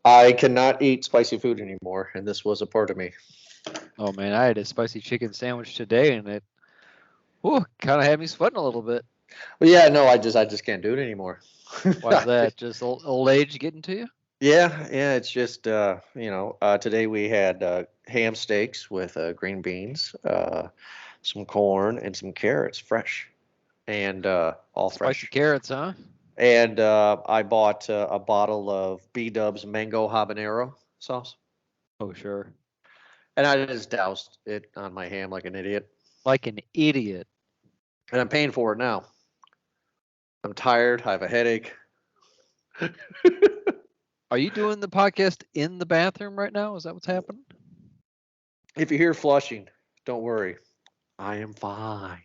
I cannot eat spicy food anymore, and this was a part of me. Oh man, I had a spicy chicken sandwich today, and it kind of had me sweating a little bit. But yeah, no, I just can't do it anymore. Why's that? Just old age getting to you? Yeah, it's just today we had ham steaks with green beans, some corn, and some carrots, fresh and all Spicy fresh. carrots, huh? And I bought a bottle of B Dub's mango habanero sauce, Oh sure, and I just doused it on my ham like an idiot. like an idiot. And I'm paying for it now. I'm tired. I have a headache. Are you doing the podcast in the bathroom right now? Is that what's happening? If you hear flushing, don't worry. I am fine.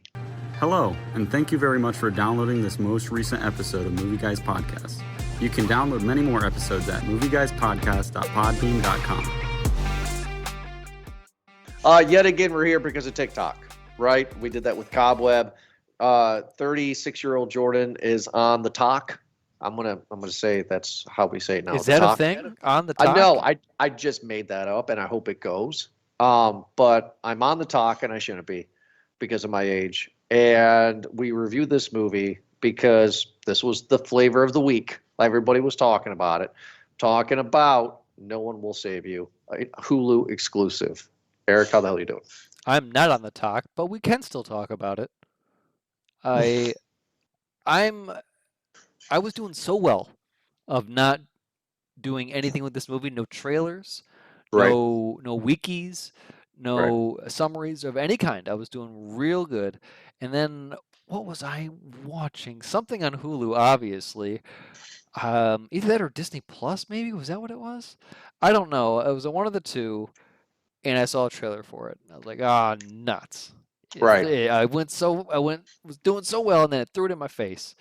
Hello, and thank you very much for downloading this most recent episode of Movie Guys Podcast. You can download many more episodes at movieguyspodcast.podbean.com. Yet again, we're here because of TikTok, right? We did that with Cobweb. 36-year-old Jordan is on the talk. I'm gonna say that's how we say it now. Is the that a talk. thing on the I talk? know. I just made that up, and I hope it goes. But I'm on the talk, and I shouldn't be because of my age. And we reviewed this movie because this was the flavor of the week. Everybody was talking about it, talking about No One Will Save You, a Hulu exclusive. Eric, how the hell are you doing? I'm not on the talk, but we can still talk about it. I I'm I was doing so well of not doing anything with this movie. No trailers, Right, no wikis, right. no summaries of any kind. I was doing real good. And then what was I watching? Something on Hulu, obviously. Either that or Disney Plus, maybe. Was that what it was? I don't know. It was one of the two, and I saw a trailer for it. I was like, ah, nuts. Right, I was doing so well, and then it threw it in my face.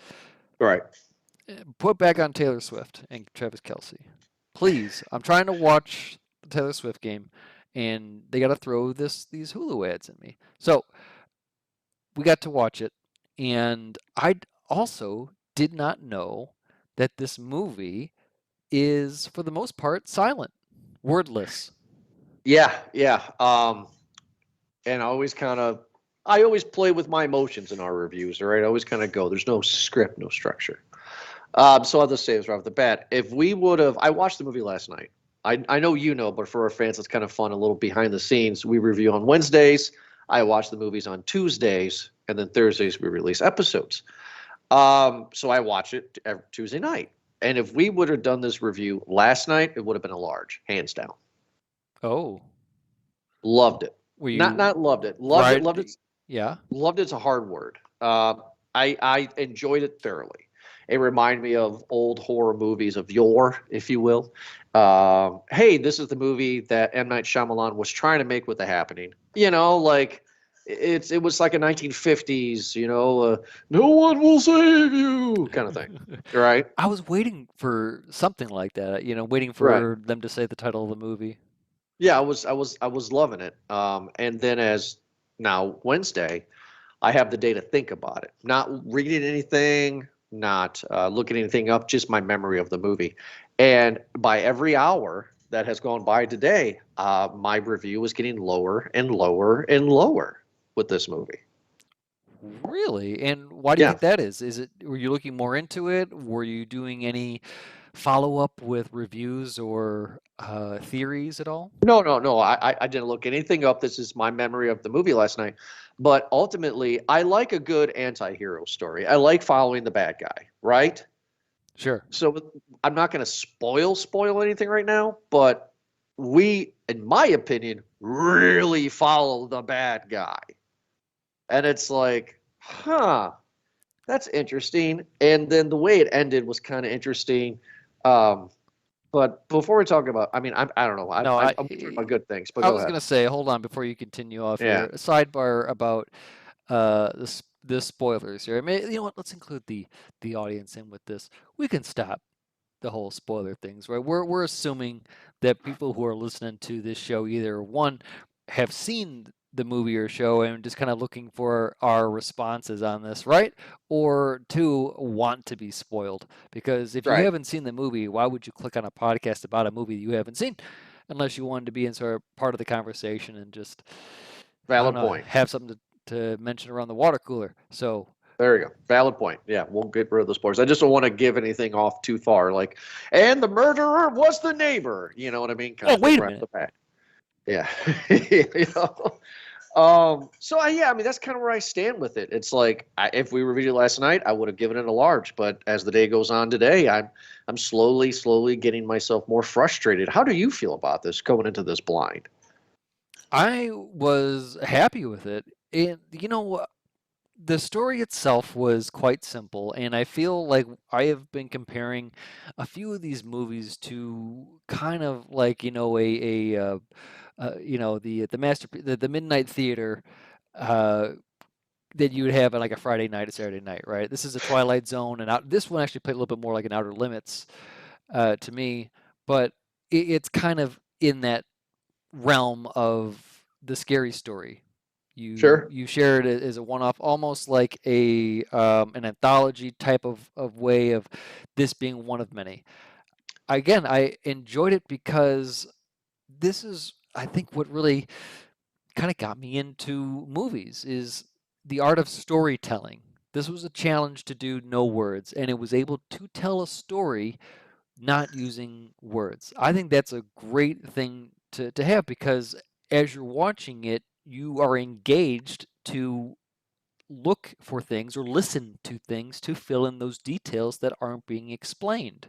right. Put back on Taylor Swift and Travis Kelce. Please, I'm trying to watch the Taylor Swift game, and they got to throw these Hulu ads at me. So we got to watch it, and I also did not know that this movie is, for the most part, silent, wordless. Yeah. And I always play with my emotions in our reviews. All right, I always kind of go. There's no script, no structure. So I'll just say this right off the bat. If we would have, I watched the movie last night. I know you know, but for our fans, it's kind of fun, a little behind the scenes. We review on Wednesdays. I watch the movies on Tuesdays, and then Thursdays we release episodes. So I watch it every Tuesday night. And if we would have done this review last night, it would have been a large, hands down. Oh, Loved it. were you Not loved it. Loved it. right? Loved it. Yeah. Loved it's a hard word. I enjoyed it thoroughly. It reminded me of old horror movies of yore, if you will. Hey, this is the movie that M. Night Shyamalan was trying to make with The Happening. Like it was like a 1950s, no one will save you kind of thing, right? I was waiting for something like that, waiting Right. for them to say the title of the movie. Yeah, I was loving it. And then as now Wednesday, I have the day to think about it. Not reading anything, not looking anything up, just my memory of the movie. And by every hour that has gone by today, my review is getting lower and lower and lower with this movie. Really? And why do you Yeah. think that is? Were you looking more into it? Were you doing any follow-up with reviews or theories at all? No. I didn't look anything up. This is my memory of the movie last night. But ultimately, I like a good anti-hero story. I like following the bad guy, right? Sure. So I'm not going to spoil anything right now, but we, in my opinion, really follow the bad guy. And it's like, huh, that's interesting. And then the way it ended was kind of interesting. Um, but before we talk about, I don't know. No, I'm talking about good things, but I go was ahead. gonna say, hold on before you continue off Yeah. here. A sidebar about the spoilers here. I mean, you know what? Let's include the audience in with this. We can stop the whole spoiler things, right? We're assuming that people who are listening to this show either one have seen the movie or show and just kind of looking for our responses on this, right? Or two, want to be spoiled. Because if you Right. haven't seen the movie, why would you click on a podcast about a movie you haven't seen? Unless you wanted to be in sort of part of the conversation and just, I don't Valid know, point. have something to mention around the water cooler. So There you go. Valid point. Yeah, we'll get rid of the spoilers. I just don't want to give anything off too far. Like, and the murderer was the neighbor. You know what I mean? Kind oh, of thing wait a right off minute. the bat. Yeah. You know? Yeah, I mean, that's kind of where I stand with it. It's like, if we reviewed it last night, I would have given it a large. But as the day goes on today, I'm slowly getting myself more frustrated. How do you feel about this going into this blind? I was happy with it. And you know, the story itself was quite simple, and I feel like I have been comparing a few of these movies to kind of like the the midnight theater uh, that you would have on like a Friday night or Saturday night, right? This is a Twilight Zone, and this one actually played a little bit more like an Outer Limits to me, but it's kind of in that realm of the scary story. Sure. You share it as a one-off, almost like a an anthology type of way of this being one of many. Again, I enjoyed it because this is, I think, what really kind of got me into movies is the art of storytelling. This was a challenge to do no words, and it was able to tell a story not using words. I think that's a great thing to have because as you're watching it, you are engaged to look for things or listen to things to fill in those details that aren't being explained.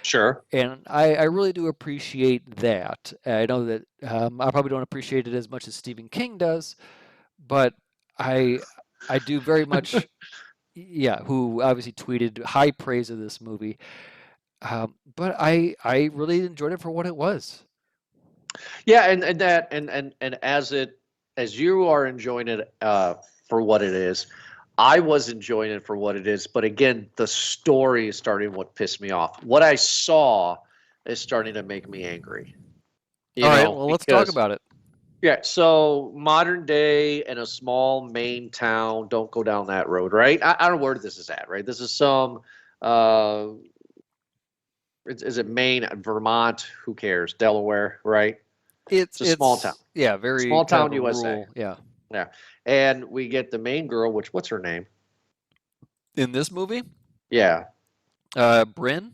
Sure. And I really do appreciate that. I know that I probably don't appreciate it as much as Stephen King does, but I I do very much, yeah, who obviously tweeted high praise of this movie. But I really enjoyed it for what it was. Yeah, and as you are enjoying it for what it is, I was enjoying it for what it is. But again, the story is starting what pissed me off. What I saw is starting to make me angry. All right, well, let's talk about it. Yeah, so modern day in a small Maine town, don't go down that road, right? I don't know where this is at, right? This is some uh is it Maine, Vermont, who cares? Delaware, right? It's a small town. Yeah, very Small kind town of a USA. rural, yeah. Yeah. And we get the main girl, what's her name? In this movie, Yeah. Bryn.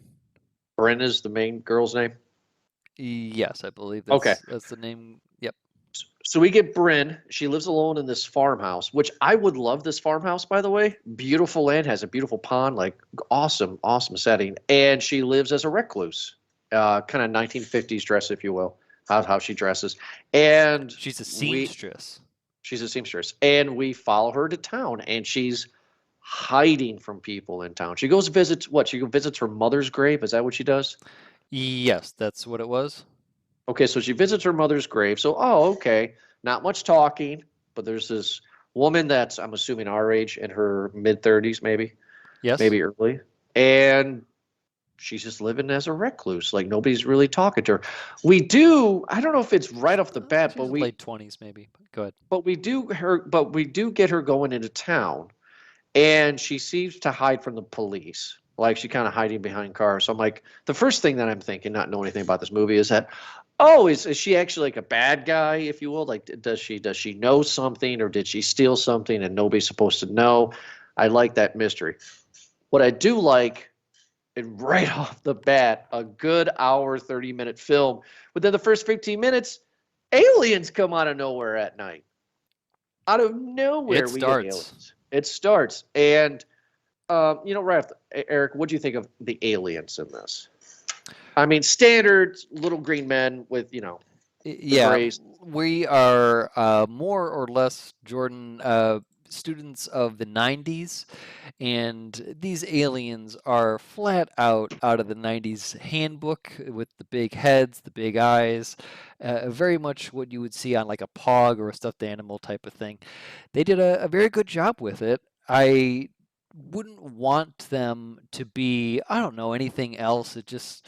Bryn is the main girl's name. Yes, I believe Okay. that's the name. Yep. So we get Bryn. She lives alone in this farmhouse, which I would love this farmhouse, by the way. Beautiful land, has a beautiful pond, like awesome setting. And she lives as a recluse, kind of 1950s dress, if you will, how she dresses. And She's a seamstress. she's a seamstress. And we follow her to town, and she's hiding from people in town. She goes visits what? She visits her mother's grave. Is that what she does? Yes, that's what it was. Okay, so she visits her mother's grave. So, okay, not much talking, but there's this woman that's, I'm assuming, our age, in her mid 30s, Yes. maybe early, and she's just living as a recluse. Like nobody's really talking to her. I don't know if it's right off the bat, She was late 20s maybe. Go ahead. but we do get her going into town, and she seems to hide from the police. Like she kind of hiding behind cars. So I'm like, the first thing that I'm thinking, not knowing anything about this movie, is that, oh, is she actually like a bad guy, if you will? Like, does she know something, or did she steal something and nobody's supposed to know? I like that mystery. What I do like, and right off the bat, a good hour, 30-minute film. Within the first 15 minutes, aliens come out of nowhere at night. Out of nowhere, we get aliens. It starts. And, right off Eric, what do you think of the aliens in this? I mean, standard little green men with, Yeah, rays. we are more or less, Jordan, students of the 90s, and these aliens are flat out of the 90s handbook with the big heads, the big eyes, very much what you would see on like a Pog or a stuffed animal type of thing. They did a very good job with it. I wouldn't want them to be, I don't know, anything else. It just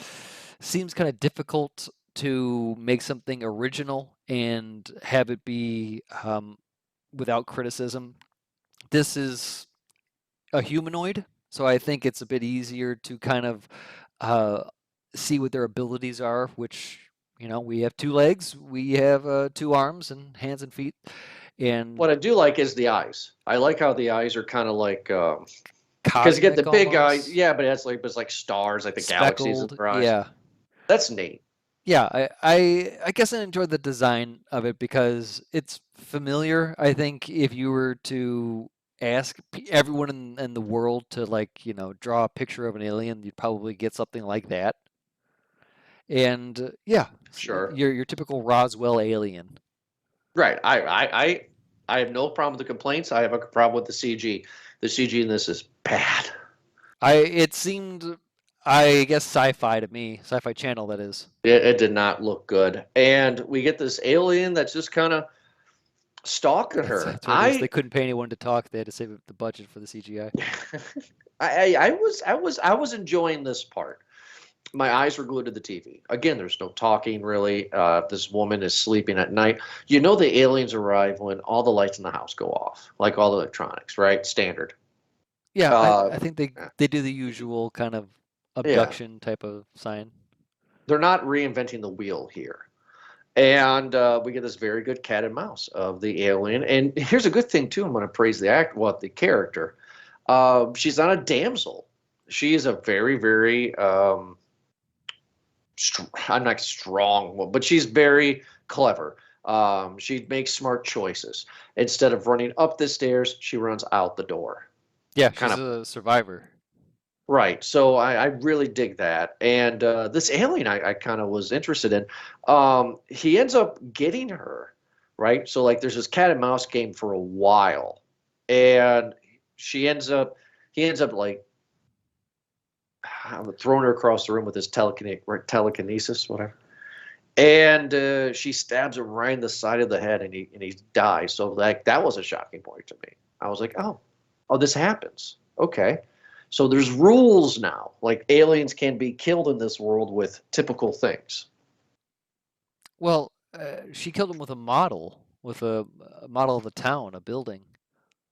seems kind of difficult to make something original and have it be without criticism. This is a humanoid, so I think it's a bit easier to kind of uh, see what their abilities are, which, we have 2 legs, we have 2 arms and hands and feet, and What I do like is the eyes. I like how the eyes are kind of like because you get the cosmic big eyes, almost, yeah, but it's like stars, like the galaxies in speckled. their eyes. Yeah. That's neat. Yeah, I guess I enjoyed the design of it because it's familiar. I think if you were to ask everyone in the world to, like, draw a picture of an alien, you'd probably get something like that. And yeah, Sure. your typical Roswell alien. Right. I have no problem with the complaints. I have a problem with the CG. The CG in this is bad. It seemed, I guess, sci-fi to me, Sci-Fi Channel, that is. It did not look good. And we get this alien that's just kind of stalking her. That's what it is. They couldn't pay anyone to talk. They had to save up the budget for the CGI. I was enjoying this part. My eyes were glued to the TV. Again, there's no talking really. This woman is sleeping at night. You know the aliens arrive when all the lights in the house go off, like all the electronics, right? Standard. Yeah, Uh, I think they do the usual kind of yeah, abduction type of sign. they're not reinventing the wheel here. And we get this very good cat and mouse of the alien. And here's a good thing too. I'm going to praise the character. She's not a damsel. She is a very, very I'm not strong, but she's very clever. She makes smart choices. Instead of running up the stairs, she runs out the door. Yeah, Kind she's of a survivor. right. So I really dig that. And this alien I kind of was interested in. He ends up getting her, right? So like there's this cat and mouse game for a while, and he ends up like throwing her across the room with his telekinesis, whatever. And she stabs him right in the side of the head, and he dies. So like that was a shocking point to me. I was like, oh, this happens. Okay. So there's rules now. Like aliens can be killed in this world with typical things. Well, she killed him with a model, with a model of a town, a building.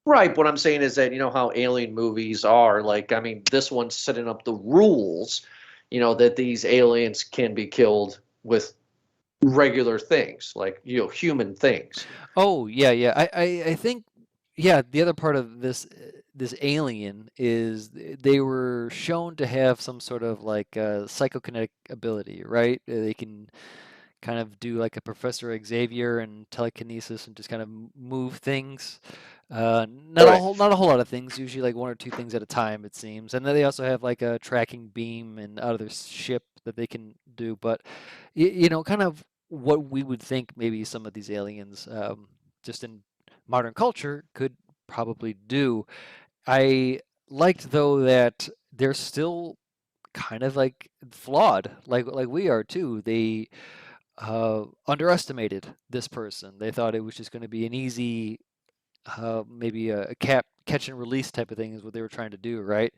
Right. What I'm saying is that, you know how alien movies are. Like, I mean, this one's setting up the rules, that these aliens can be killed with regular things, like, human things. Oh, yeah, yeah. I think, yeah, the other part of this alien is they were shown to have some sort of like psychokinetic ability, right? They can kind of do like a Professor Xavier and telekinesis and just kind of move things. Not Right. a whole lot of things. Usually like 1 or 2 things at a time, it seems. And then they also have like a tracking beam and out of their ship that they can do. But kind of what we would think maybe some of these aliens, just in modern culture, could probably do. I liked though that they're still kind of like flawed, like we are too. They underestimated this person. They thought it was just going to be an easy, maybe a catch and release type of thing is what they were trying to do, right?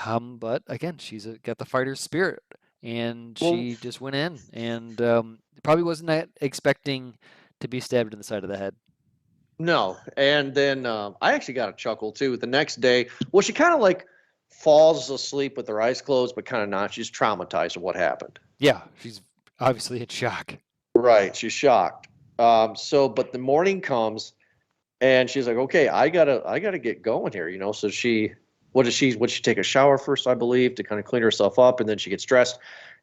But again, she's got the fighter's spirit, and Well, she just went in and probably wasn't that expecting to be stabbed in the side of the head. no. And then I actually got a chuckle too. The next day, well, she kind of like falls asleep with her eyes closed, but kind of not. She's traumatized of what happened. Yeah, she's obviously in shock. Right. She's shocked. But the morning comes, and she's like, okay, I gotta get going here, So would she take a shower first, I believe, to kind of clean herself up, and then she gets dressed.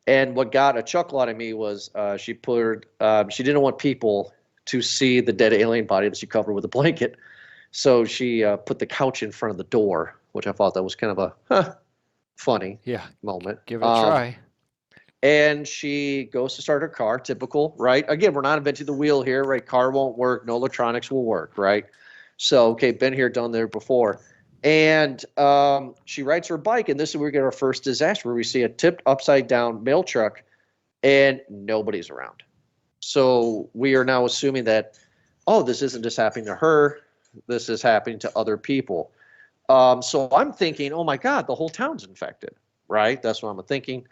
And what got a chuckle out of me was she didn't want people to see the dead alien body that she covered with a blanket, so she put the couch in front of the door, which I thought that was kind of a funny Yeah, moment. give it a try. And she goes to start her car, typical, right? Again, we're not inventing the wheel here, right? Car won't work, no electronics will work, right? So, okay, been here, done there before. And she rides her bike, and this is where we get our first disaster, where we see a tipped upside down mail truck, and nobody's around. So we are now assuming that, this isn't just happening to her, this is happening to other people. So I'm thinking, oh my God, the whole town's infected, right? That's what I'm thinking.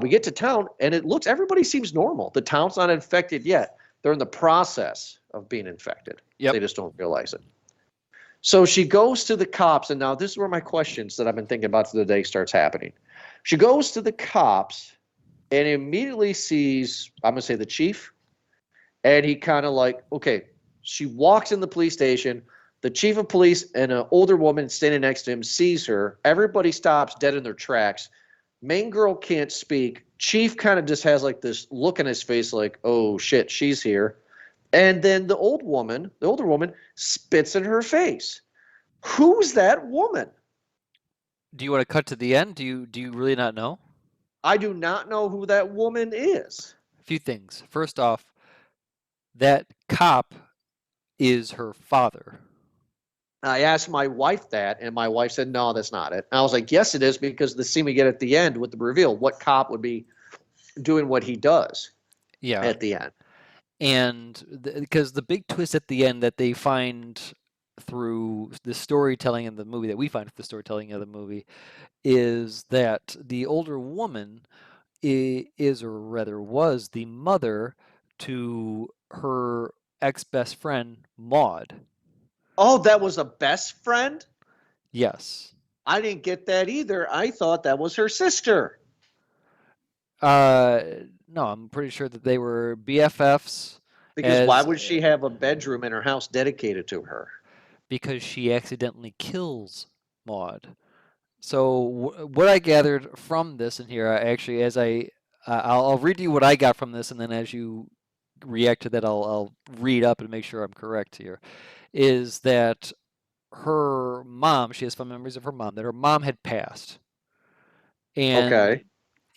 We get to town, and everybody seems normal. The town's not infected yet. They're in the process of being infected. Yep. They just don't realize it. So she goes to the cops, and now this is where my questions that I've been thinking about the day starts happening. She goes to the cops and immediately sees, I'm going to say the chief, and he kind of like, okay, she walks in the police station. The chief of police and an older woman standing next to him sees her. Everybody stops dead in their tracks. Main girl can't speak. Chief kind of just has like this look in his face like, oh shit, she's here. And then the older woman, spits in her face. Who's that woman? Do you want to cut to the end? Do you really not know? I do not know who that woman is. A few things. First off, that cop is her father. I asked my wife that, and my wife said, no, that's not it. And I was like, yes, it is, because the scene we get at the end with the reveal, what cop would be doing what he does at the end? And because the big twist at the end that they find through the storytelling in the movie, that we find through the storytelling of the movie, is that the older woman is, or rather was, the mother to her ex-best friend, Maud. Oh, that was a best friend? Yes. I didn't get that either. I thought that was her sister. No, I'm pretty sure that they were BFFs. Because why would she have a bedroom in her house dedicated to her? Because she accidentally kills Maud. So what I gathered from this in here, actually, as I'll read you what I got from this, and then as you react to that, I'll read up and make sure I'm correct here, is that her mom, she has fond memories of her mom, that her mom had passed. And okay.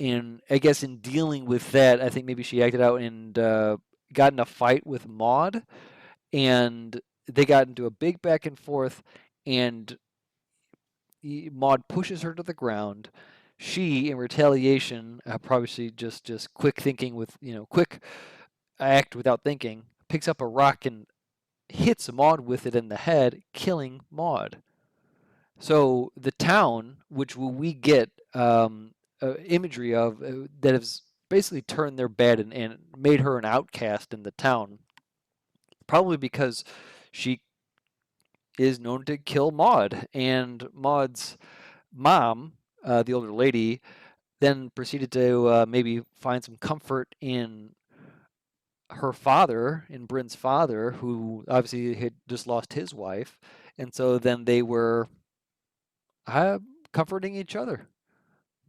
And I guess in dealing with that, I think maybe she acted out and got in a fight with Maud, and they got into a big back and forth, and Maud pushes her to the ground. She, in retaliation, probably just quick thinking with, quick act without thinking, picks up a rock and hits Maud with it in the head, killing Maud. So the town, which we get imagery of, that has basically turned their bed and made her an outcast in the town, probably because she is known to kill Maud. And Maud's mom, the older lady, then proceeded to maybe find some comfort in her father, in Bryn's father, who obviously had just lost his wife. And so then they were comforting each other.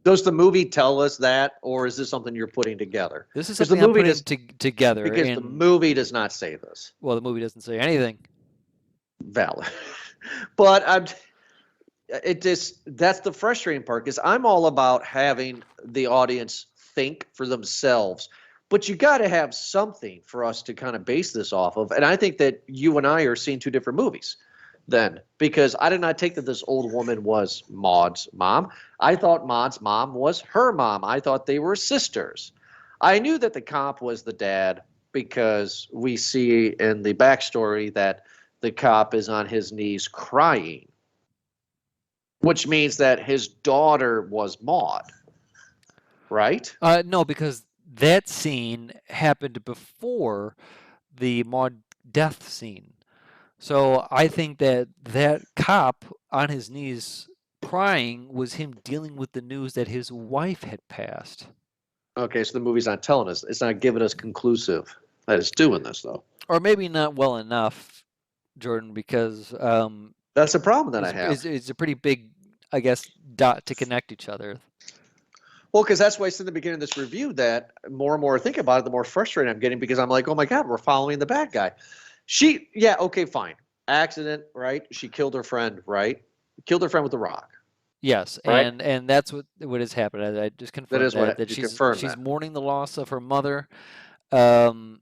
Does the movie tell us that, or is this something you're putting together? This is something I'm putting together. Because the movie does not say this. Well, the movie doesn't say anything. Valid. But that's the frustrating part, because I'm all about having the audience think for themselves. But you got to have something for us to kind of base this off of. And I think that you and I are seeing two different movies then, because I did not take that this old woman was Maud's mom. I thought Maud's mom was her mom. I thought they were sisters. I knew that the cop was the dad because we see in the backstory that the cop is on his knees crying, which means that his daughter was Maud, right? No, because that scene happened before the Maud death scene. So I think that cop on his knees crying was him dealing with the news that his wife had passed. Okay, so the movie's not telling us. It's not giving us conclusive that it's doing this, though. Or maybe not well enough, Jordan, because that's a problem that I have. It's a pretty big, I guess, dot to connect each other. Well, because that's why I said in the beginning of this review that more and more I think about it, the more frustrated I'm getting, because I'm like, oh my God, we're following the bad guy. Yeah, okay, fine. Accident, right? She killed her friend, right? Killed her friend with a rock. Yes, right? and that's what has happened. I just confirmed that she's mourning the loss of her mother, and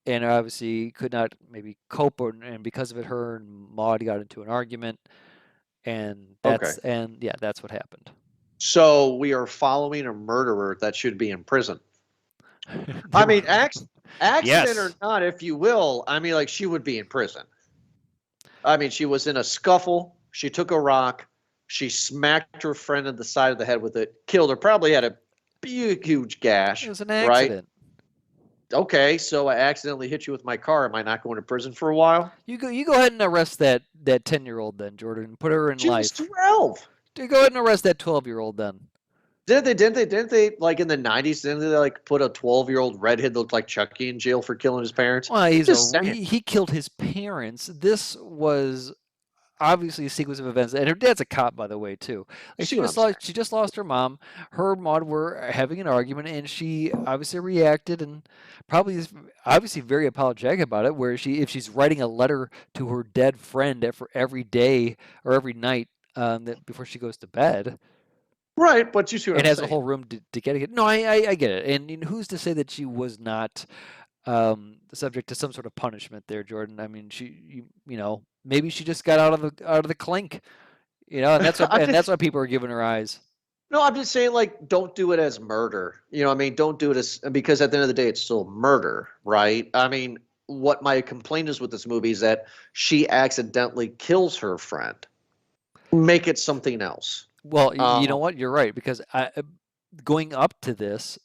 obviously could not maybe cope, and because of it, her and Maud got into an argument, and that's that's what happened. So we are following a murderer that should be in prison. I mean, accident or not, if you will, I mean, like, she would be in prison. I mean, she was in a scuffle. She took a rock. She smacked her friend in the side of the head with it, killed her, probably had a huge gash. It was an accident. okay, so I accidentally hit you with my car. Am I not going to prison for a while? You go ahead and arrest that 10-year-old then, Jordan. Put her in She was life. 12. Go ahead and arrest that 12-year-old then. Didn't they like in the 90s, didn't they like put a 12-year-old redhead that looked like Chucky in jail for killing his parents? Well, Just saying. he killed his parents. This was obviously a sequence of events, and her dad's a cop, by the way, too. Like See what I'm saying? she just lost her mom. Her and Maud were having an argument, and she obviously reacted, and probably is obviously very apologetic about it. Where if she's writing a letter to her dead friend for every day or every night before she goes to bed, Right, but you see what and I'm has saying. a whole room to get it. No, I get it, and who's to say that she was not subject to some sort of punishment there, Jordan? I mean, maybe she just got out of the clink, and that's what, and that's why people are giving her eyes. No, I'm just saying, like, don't do it as murder. You know, what I mean, don't do it as, because at the end of the day, it's still murder, right? I mean, what my complaint is with this movie is that she accidentally kills her friend. Make it something else. Well, you know what? You're right, because going up to this,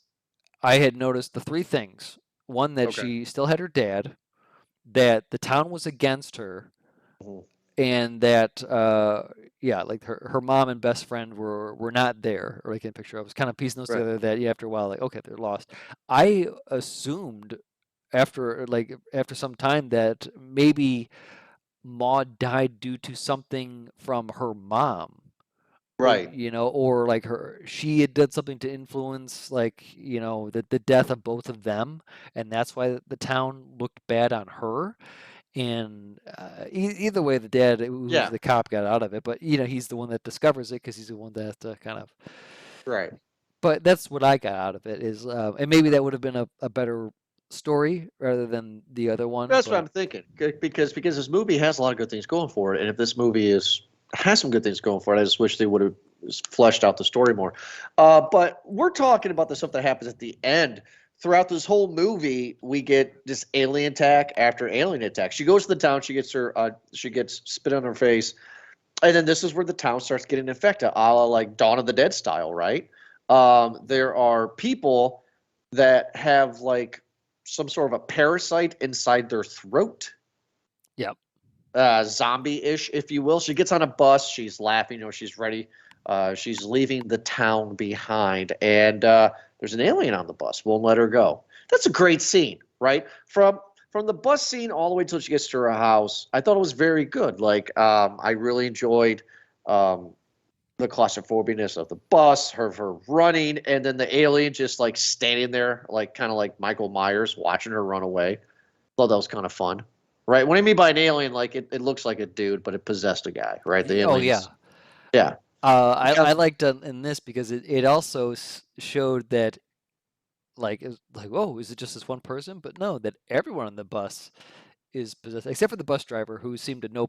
I had noticed the three things. One, that Okay. she still had her dad, that the town was against her, Mhm. and that like her mom and best friend were not there, or like in the picture. I was kind of piecing those Right. together, that after a while, like, okay, they're lost. I assumed after some time that maybe Maud died due to something from her mom. Right. Or like she had done something to influence, like, the death of both of them, and that's why the town looked bad on her. And either way, the dad, who's Yeah. the cop, got out of it, but he's the one that discovers it, because he's the one that kind of. Right. But that's what I got out of it is, and maybe that would have been a better story rather than the other one. That's what I'm thinking. Because this movie has a lot of good things going for it, and if this movie has some good things going for it, I just wish they would have fleshed out the story more. But we're talking about the stuff that happens at the end. Throughout this whole movie, we get this alien attack after alien attack. She goes to the town. She gets spit on her face, and then this is where the town starts getting infected, a la like Dawn of the Dead style, right? There are people that have like some sort of a parasite inside their throat. Yep. Zombie-ish, if you will. She gets on a bus. She's laughing. She's ready. She's leaving the town behind, and there's an alien on the bus. Won't let her go. That's a great scene, right? From the bus scene all the way till she gets to her house. I thought it was very good. Like, I really enjoyed the claustrophobianess of the bus, her running, and then the alien just like standing there, like kind of like Michael Myers watching her run away. Thought that was kind of fun. Right. What I mean by an alien, like it looks like a dude, but it possessed a guy, right? The Oh, aliens. yeah. Yeah. I liked in this because it also showed that, like, whoa, is it just this one person? But no, that everyone on the bus is possessed, except for the bus driver, who seemed to know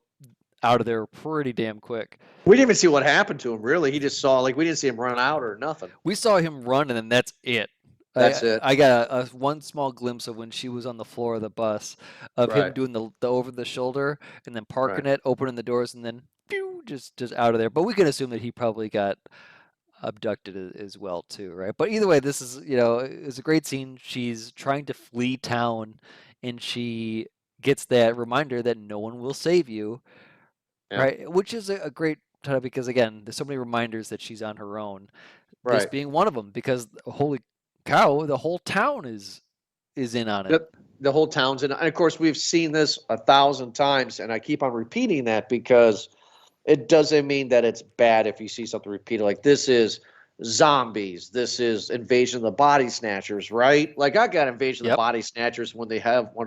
out of there pretty damn quick. We didn't even see what happened to him, really. He just saw, like, we didn't see him run out or nothing. We saw him run, and then that's it. That's it. I got a one small glimpse of when she was on the floor of the bus, of him Right. doing the over the shoulder, and then parking Right. it, opening the doors, and then pew, just out of there. But we can assume that he probably got abducted as well too, right? But either way, this is, it's a great scene. She's trying to flee town, and she gets that reminder that no one will save you, Yeah. right? Which is a great title, because again, there's so many reminders that she's on her own. This Right. being one of them, because holy cow, the whole town is in on it. The whole town's in. And of course, we've seen this 1,000 times, and I keep on repeating that because it doesn't mean that it's bad if you see something repeated. Like, this is zombies. This is Invasion of the Body Snatchers, right? Like, I got Invasion of Yep. the Body Snatchers when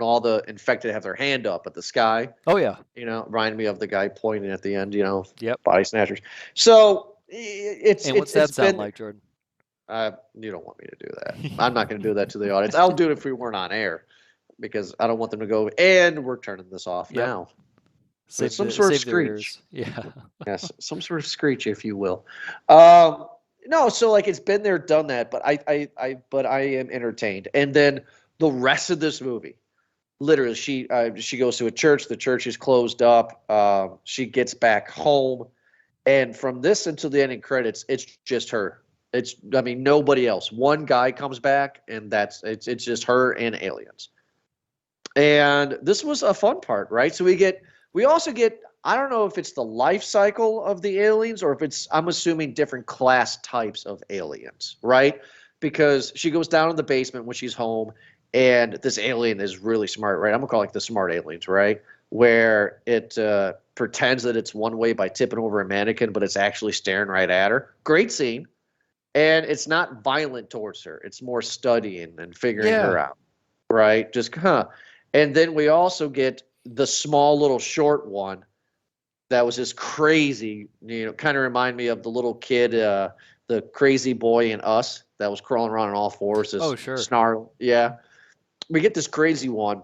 all the infected have their hand up at the sky. Oh yeah. Reminded me of the guy pointing at the end, Yep. Body Snatchers. So it's And what's that it's sound been, like, Jordan? you don't want me to do that. I'm not going to do that to the audience. I'll do it if we weren't on air, because I don't want them to go, and we're turning this off Yep. now. Save some sort of save their screech. ears. Yeah. Yes, some sort of screech, if you will. No, so like it's been there, done that, but I am entertained. And then the rest of this movie, literally, she goes to a church. The church is closed up. She gets back home, and from this until the ending credits, it's just her. I mean, nobody else. One guy comes back, and it's just her and aliens. And this was a fun part, right? So we also get, I don't know if it's the life cycle of the aliens or if it's, I'm assuming, different class types of aliens, right? Because she goes down in the basement when she's home, and this alien is really smart, right? I'm gonna call it the smart aliens, right? Where it pretends that it's one way by tipping over a mannequin, but it's actually staring right at her. Great scene. And it's not violent towards her. It's more studying and figuring her out, right? Just And then we also get the small little short one that was just crazy. Kind of remind me of the little kid, the crazy boy in Us that was crawling around on all fours. Oh, sure. Snarl. Yeah. We get this crazy one.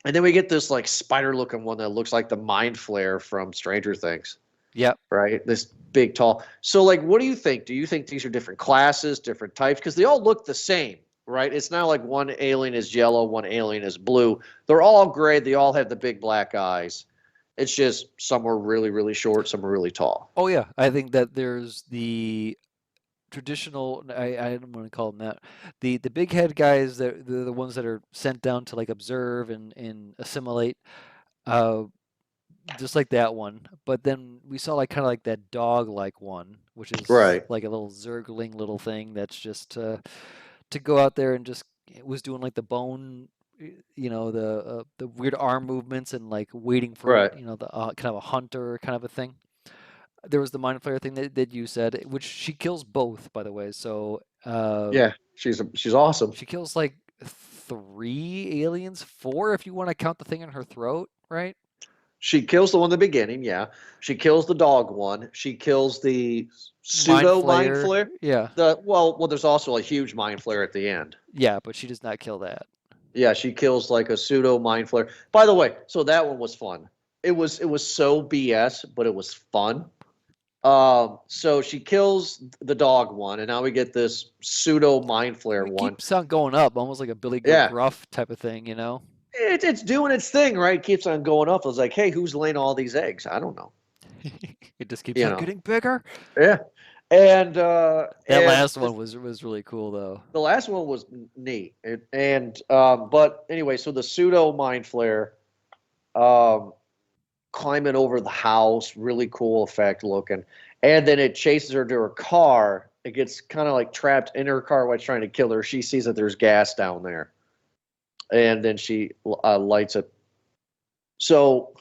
And then we get this like spider-looking one that looks like the Mind Flayer from Stranger Things. Yep. Right? This big, tall. So, like, what do you think? Do you think these are different classes, different types? Because they all look the same, right? It's not like one alien is yellow, one alien is blue. They're all gray. They all have the big black eyes. It's just some are really, really short, some are really tall. Oh, yeah. I think that there's the traditional, I don't want to call them that. The big head guys, they're the ones that are sent down to like observe and assimilate. Just like that one, but then we saw like kind of like that dog-like one, which is Right. like a little zergling little thing that's just to go out there and just it was doing like the bone, the weird arm movements and like waiting for Right. the kind of a hunter kind of a thing. There was the Mind Flayer thing that you said, which she kills both, by the way. So Yeah, she's awesome. she kills like 3 aliens, 4 if you want to count the thing in her throat, right? She kills the one in the beginning, yeah. She kills the dog one. She kills the pseudo mind flayer. Yeah. Well, there's also a huge mind flayer at the end. Yeah, but she does not kill that. Yeah, she kills like a pseudo mind flayer. By the way, so that one was fun. It was so BS, but it was fun. So she kills the dog one, and now we get this pseudo mind flayer one. Keeps on going up, almost like a Billy Gruff type of thing, It's doing its thing, right? It keeps on going up. I was like, hey, who's laying all these eggs? I don't know. It just keeps on getting bigger. Yeah. And that last one was really cool, though. The last one was neat. But anyway, so the pseudo mind flayer climbing over the house, really cool effect looking. And then it chases her to her car. It gets kind of like trapped in her car while it's trying to kill her. She sees that there's gas down there. And then she lights it. So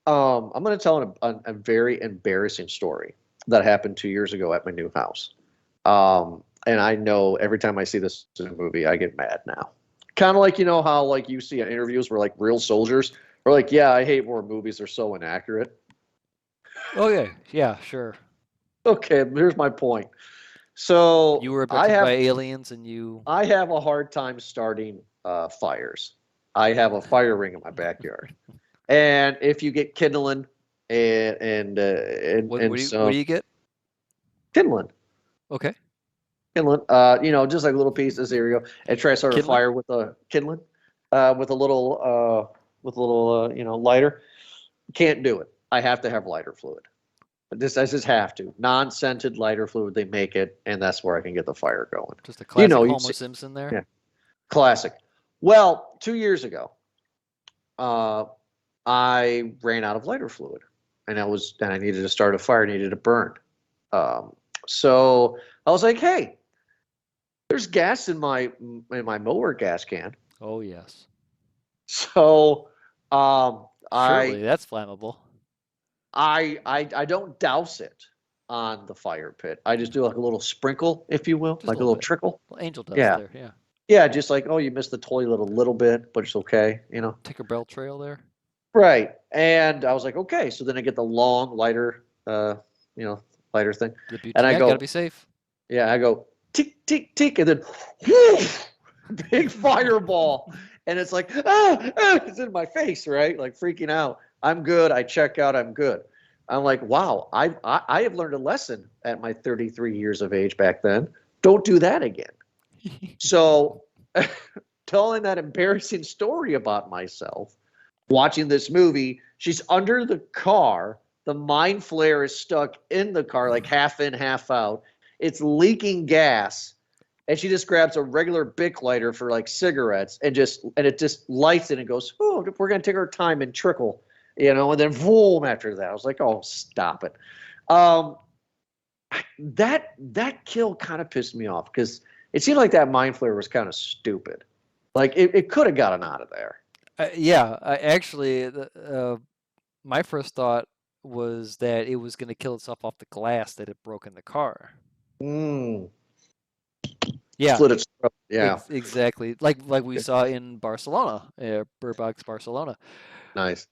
I'm going to tell a very embarrassing story that happened 2 years ago at my new house. And I know every time I see this in a movie, I get mad now. Kind of like, how like you see in interviews where like real soldiers are like, yeah, I hate war movies. They're so inaccurate. Oh, yeah. Yeah, sure. Okay, here's my point. So you were abducted by aliens and I have a hard time starting fires. I have a fire ring in my backyard. And if you get kindling what do you get? Kindling. Okay. Kindling. Just like little pieces. Here we go. And try to start a fire with a kindling, with a little lighter. Can't do it. I have to have lighter fluid. I just have to. Non-scented lighter fluid. They make it, and that's where I can get the fire going. Just a classic Homer Simpson there. Yeah. Classic. Well, 2 years ago, I ran out of lighter fluid, and I needed to start a fire, needed to burn. So I was like, hey, there's gas in my mower gas can. Oh yes. So surely that's flammable. I don't douse it on the fire pit. I just do like a little sprinkle, if you will, like a little trickle. Well, Angel does there, yeah. Yeah, just like, you missed the toilet a little bit, but it's okay, Tinkerbell trail there. Right. And I was like, okay. So then I get the long lighter, lighter thing. And I go, gotta be safe. Yeah, I go tick, tick, tick, and then whoo, big fireball. And it's like, it's in my face, right? Like freaking out. I'm good. I check out. I'm good. I'm like, wow, I have learned a lesson at my 33 years of age back then. Don't do that again. So telling that embarrassing story about myself, watching this movie, she's under the car. The mind flayer is stuck in the car, like half in, half out. it's leaking gas, and she just grabs a regular Bic lighter for like cigarettes and it just lights it and goes, oh, we're gonna take our time and trickle, and then boom after that. I was like, oh, stop it. That kill kind of pissed me off because it seemed like that mind flare was kind of stupid. Like it could have gotten out of there. Yeah, actually, my first thought was that it was going to kill itself off the glass that had broken the car. Mm. Yeah, Slit its throat. Yeah, exactly. Like we saw in Barcelona, Bird Box Barcelona. nice.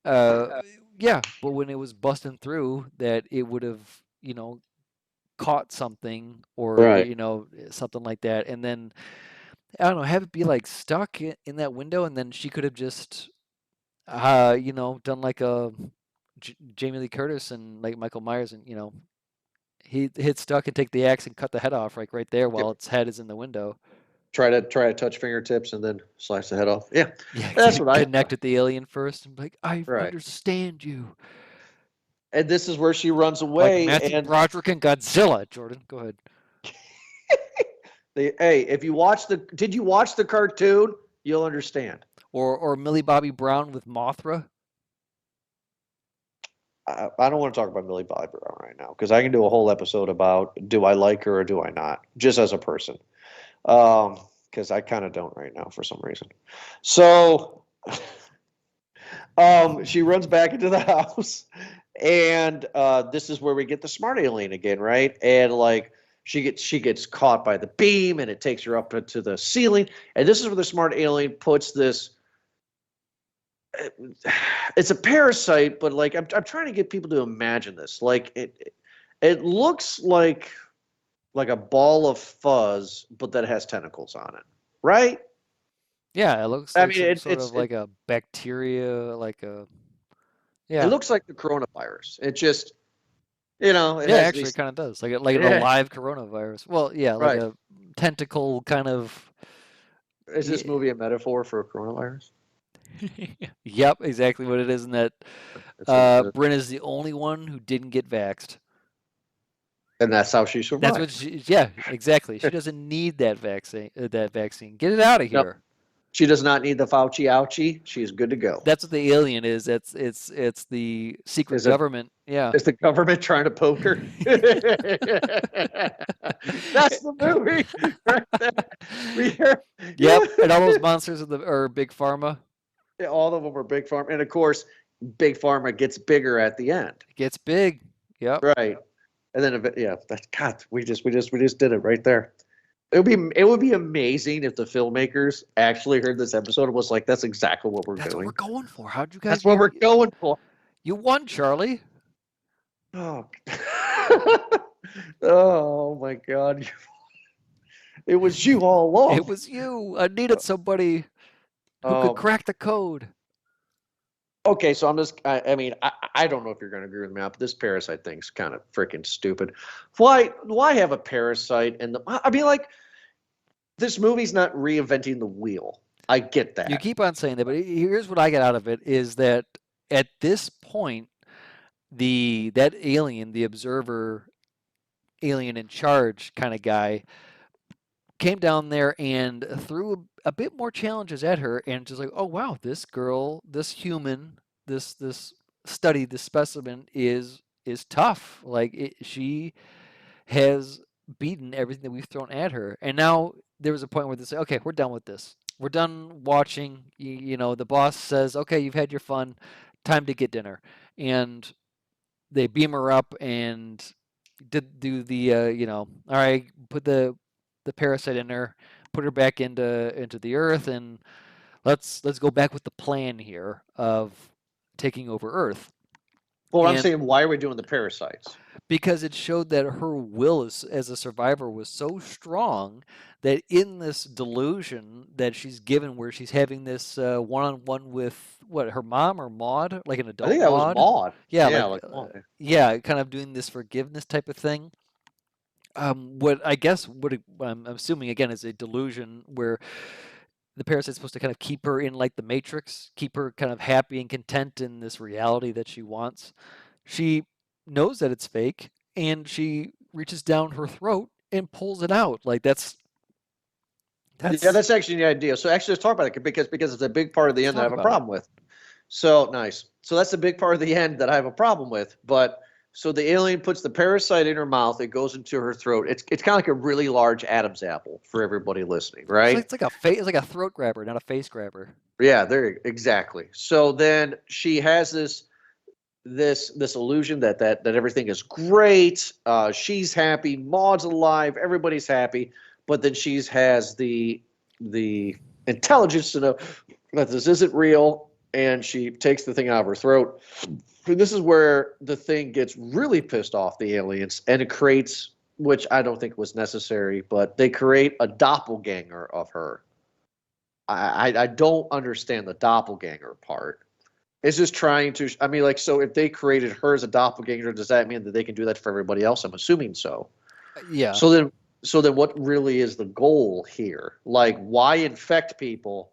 Yeah, but when it was busting through, that it would have, caught something or Right. something like that, and then I don't know, have it be like stuck in that window, and then she could have just, done like a Jamie Lee Curtis and like Michael Myers, and he hit stuck and take the axe and cut the head off like right there while its head is in the window. Try to touch fingertips and then slice the head off. Yeah, Yeah, that's what I connect with the alien first and be like, I Right. understand you. And this is where she runs Like away. Matthew and Broderick and Godzilla. Jordan, go ahead. hey, if you did you watch the cartoon? You'll understand. Or Millie Bobby Brown with Mothra. I don't want to talk about Millie Bobby Brown right now because I can do a whole episode about do I like her or do I not, just as a person. Because I kind of don't right now for some reason. So, she runs back into the house, and this is where we get the smart alien again, right? And like she gets caught by the beam, and it takes her up to the ceiling. And this is where the smart alien puts this. It's a parasite, but like I'm trying to get people to imagine this. Like it looks like a ball of fuzz, but that has tentacles on it, right? Yeah, it looks like like a bacteria, like a It looks like the coronavirus. It just, it has actually these, it kind of does, like an alive coronavirus. Well, yeah, like a tentacle kind of. Is this movie a metaphor for a coronavirus? Yep, exactly what it is. And that Bryn is the only one who didn't get vaxxed. And that's how she survived. That's what yeah, exactly. She doesn't need that vaccine. Get it out of here. Nope. She does not need the Fauci ouchie. She's good to go. That's what the alien is. It's the secret government. Yeah. Is the government trying to poke her? That's the movie. Right there. Yep. And all those monsters are Big Pharma. All of them are Big Pharma. And of course, Big Pharma gets bigger at the end. It gets big. Yep. Right. And then God, we just did it right there. It would be amazing if the filmmakers actually heard this episode and was like, that's exactly what we're doing. That's what we're going for. How'd you guys That's what we're going for. You won, Charlie. Oh. Oh my God. It was you all along. It was you. I needed somebody who could crack the code. Okay, so I mean, I don't know if you're going to agree with me, but this parasite thing's kind of freaking stupid. Why have a parasite I mean, like, this movie's not reinventing the wheel. I get that. You keep on saying that, but here's what I get out of it is that at this point, that alien, the observer alien in charge kind of guy, came down there and threw a bit more challenges at her, and just like, oh wow, this girl, this human, this study, this specimen is tough. Like she has beaten everything that we've thrown at her, and now there was a point where they say, okay, we're done with this. We're done watching. The boss says, okay, you've had your fun. Time to get dinner, and they beam her up and do the all right, put the parasite in her, put her back into the earth, and let's go back with the plan here of taking over Earth. Well, I'm saying, why are we doing the parasites? Because it showed that her will as a survivor was so strong that in this delusion that she's given, where she's having this one-on-one with her mom or Maud, like an adult. I think that was Maud. Yeah, kind of doing this forgiveness type of thing. What I'm assuming again is a delusion where the parasite's supposed to kind of keep her in like the Matrix, keep her kind of happy and content in this reality that she wants. She knows that it's fake, and she reaches down her throat and pulls it out. Like that's Yeah, that's actually the idea. So actually, let's talk about it because it's a big part of the end that I have a problem with. So nice. So that's the big part of the end that I have a problem with. But so the alien puts the parasite in her mouth. It goes into her throat. It's kind of like a really large Adam's apple for everybody listening, right? It's like a throat grabber, not a face grabber. Yeah, there exactly. So then she has this illusion that everything is great. She's happy. Maud's alive. Everybody's happy. But then she has the intelligence to know that this isn't real, and she takes the thing out of her throat. And this is where the thing gets really pissed off the aliens, and it creates, which I don't think was necessary, but they create a doppelganger of her. I don't understand the doppelganger part. It's just trying to, I mean, like, so if they created her as a doppelganger, does that mean that they can do that for everybody else? I'm assuming so. Yeah. So then what really is the goal here? Like, why infect people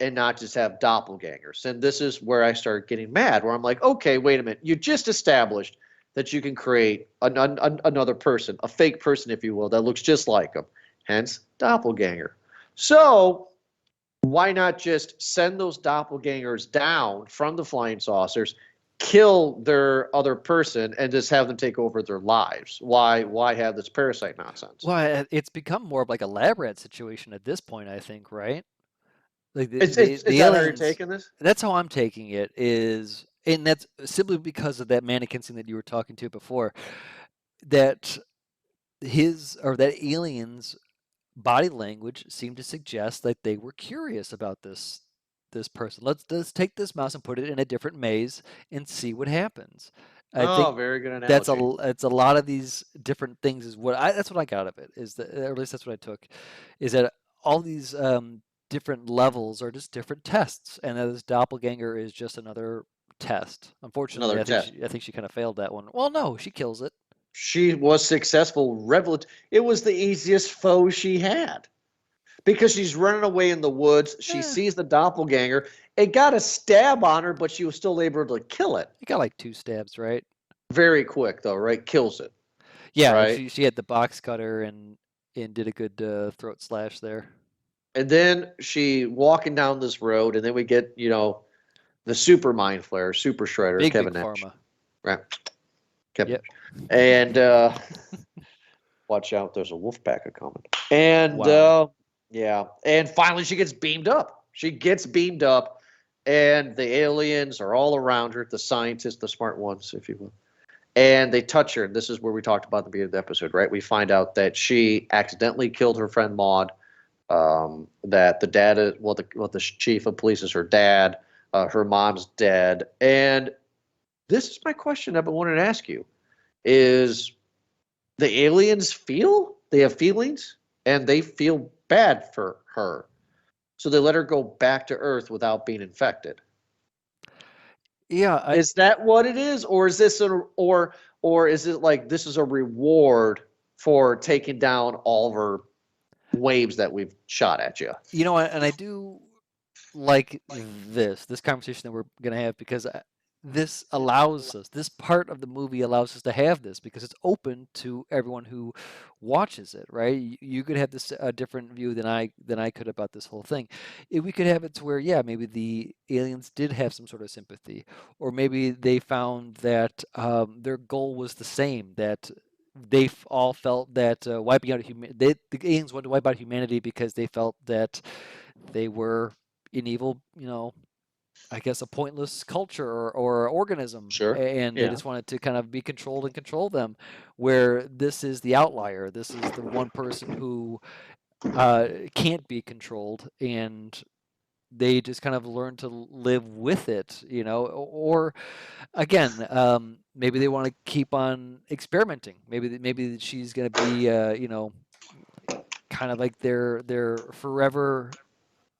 and not just have doppelgangers? And this is where I start getting mad, where I'm like, okay, wait a minute. You just established that you can create another person, a fake person, if you will, that looks just like them. Hence, doppelganger. So why not just send those doppelgangers down from the flying saucers, kill their other person, and just have them take over their lives? Why have this parasite nonsense? Well, it's become more of like a lab rat situation at this point, I think, right? Like Is the that how you're aliens. taking this? That's how I'm taking it. And that's simply because of that mannequin scene that you were talking to before. That that aliens' body language seemed to suggest that they were curious about this person. Let's take this mouse and put it in a different maze and see what happens. I think Very good analogy. it's a lot of these different things is that's what I got out of it, is that, or at least that's what I took, is that all these different levels are just different tests, and that this doppelganger is just another test. Unfortunately, I think she kind of failed that one. Well, no, she kills it. She was successful. It was the easiest foe she had, because she's running away in the woods. She sees the doppelganger. It got a stab on her, but she was still able to kill it. It got like 2 stabs, right? Very quick, though, right? Kills it. Yeah, right? she had the box cutter and did a good throat slash there. And then she walking down this road, and then we get, the super mind flare, super shredder, Big Kevin Big Nash. Pharma. Right. Kevin. Yep. And watch out, there's a wolf pack coming. And Wow. yeah. And finally she gets beamed up. And the aliens are all around her, the scientists, the smart ones, if you will. And they touch her. And this is where we talked about at the beginning of the episode, right? We find out that she accidentally killed her friend Maud. That the dad is, the chief of police is her dad. Her mom's dead. And this is my question I've been wanting to ask you: is the aliens they have feelings, and they feel bad for her, so they let her go back to Earth without being infected? Yeah, is that what it is, or is this or is it like this is a reward for taking down all of her waves that we've shot at you? And I do like this conversation that we're gonna have, because this part of the movie allows us to have this, because it's open to everyone who watches it, right? You could have this a different view than I could about this whole thing. We could have it to where, maybe the aliens did have some sort of sympathy, or maybe they found that their goal was the same, that they all felt that wiping out the aliens wanted to wipe out humanity because they felt that they were an evil, I guess, a pointless culture or organism. Sure. And they just wanted to kind of be controlled and control them, where this is the outlier. This is the one person who can't be controlled, and they just kind of learn to live with it, or again, maybe they want to keep on experimenting. Maybe she's going to be, kind of like their forever,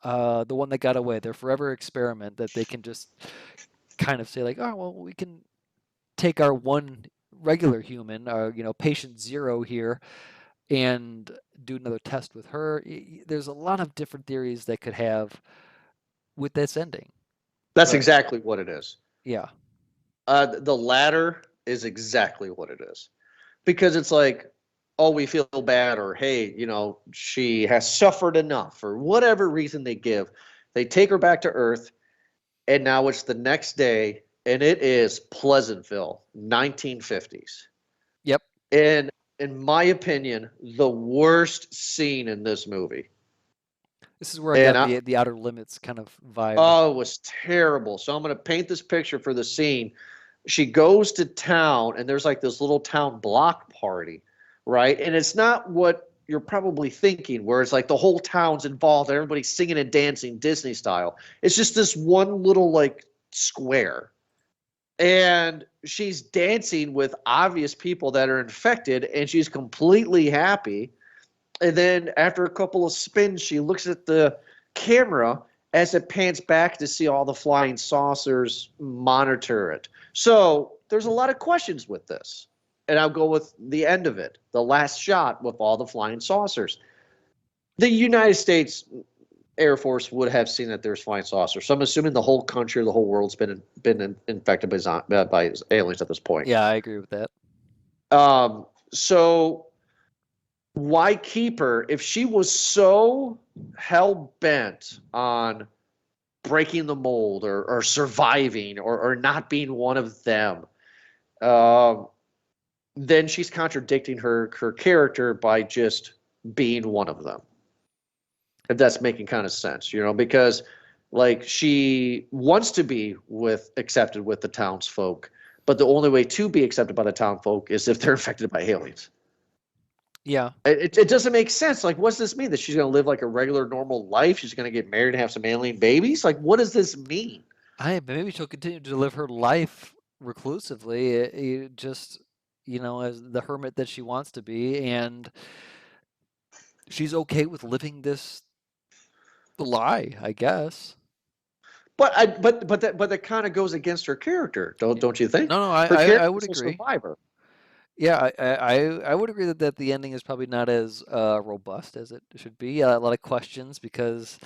the one that got away, their forever experiment, that they can just kind of say like, oh, well, we can take our one regular human, patient 0 here, and do another test with her. There's a lot of different theories that could have with this ending. That's exactly what it is. Yeah. The latter is exactly what it is. because it's like, oh, we feel bad, or hey, she has suffered enough, or whatever reason they give. They take her back to Earth, and now it's the next day, and it is Pleasantville, 1950s. Yep. And in my opinion, the worst scene in this movie. This is where I And got the Outer Limits kind of vibe. Oh, it was terrible. So I'm going to paint this picture for the scene. She goes to town, and there's like this little town block party, right? And it's not what you're probably thinking, where it's like the whole town's involved, and everybody's singing and dancing Disney style. It's just this one little like square. And she's dancing with obvious people that are infected, and she's completely happy. And then after a couple of spins, she looks at the camera as it pans back to see all the flying saucers monitor it. So there's a lot of questions with this. And I'll go with the end of it, the last shot with all the flying saucers. The United States Air Force would have seen that there's flying saucers. So I'm assuming the whole country, the whole world's been infected by aliens at this point. Yeah, I agree with that. So why keep her if she was so hell-bent on breaking the mold or surviving or not being one of them? Then she's contradicting her character by just being one of them. If that's making kind of sense, because like she wants to be accepted with the townsfolk, but the only way to be accepted by the townsfolk is if they're infected by aliens. Yeah. It doesn't make sense. Like, what's this mean? That she's going to live like a regular, normal life? She's going to get married and have some alien babies? Like, what does this mean? Maybe she'll continue to live her life reclusively, just, as the hermit that she wants to be. And she's okay with living this lie, I guess. But that kind of goes against her character, don't you think? No, Her I would character's a agree. survivor. Yeah, I would agree that the ending is probably not as robust as it should be. A lot of questions because,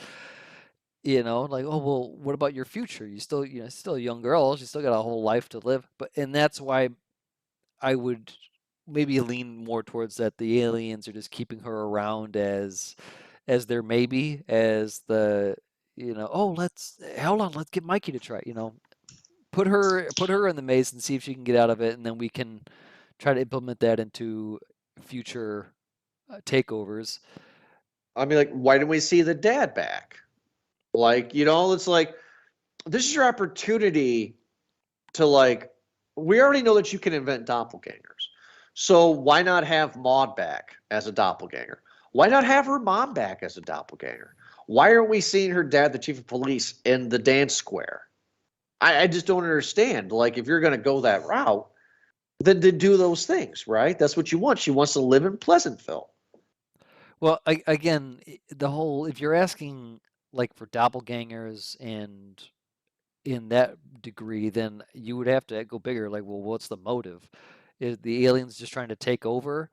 like, oh well, what about your future? You still, still a young girl. She's still got a whole life to live. And that's why I would maybe lean more towards that the aliens are just keeping her around as their maybe, as the oh, hold on, let's get Mikey to try. Put her in the maze and see if she can get out of it, and then we can try to implement that into future takeovers. I mean, like, why didn't we see the dad back? Like, it's like, this is your opportunity to, like, we already know that you can invent doppelgangers. So why not have Maude back as a doppelganger? Why not have her mom back as a doppelganger? Why aren't we seeing her dad, the chief of police, in the dance square? I just don't understand. Like, if you're going to go that route, then to do those things, right? That's what you want. She wants to live in Pleasantville. Well, again, if you're asking like for doppelgangers and in that degree, then you would have to go bigger. Like, well, what's the motive? Is the aliens just trying to take over?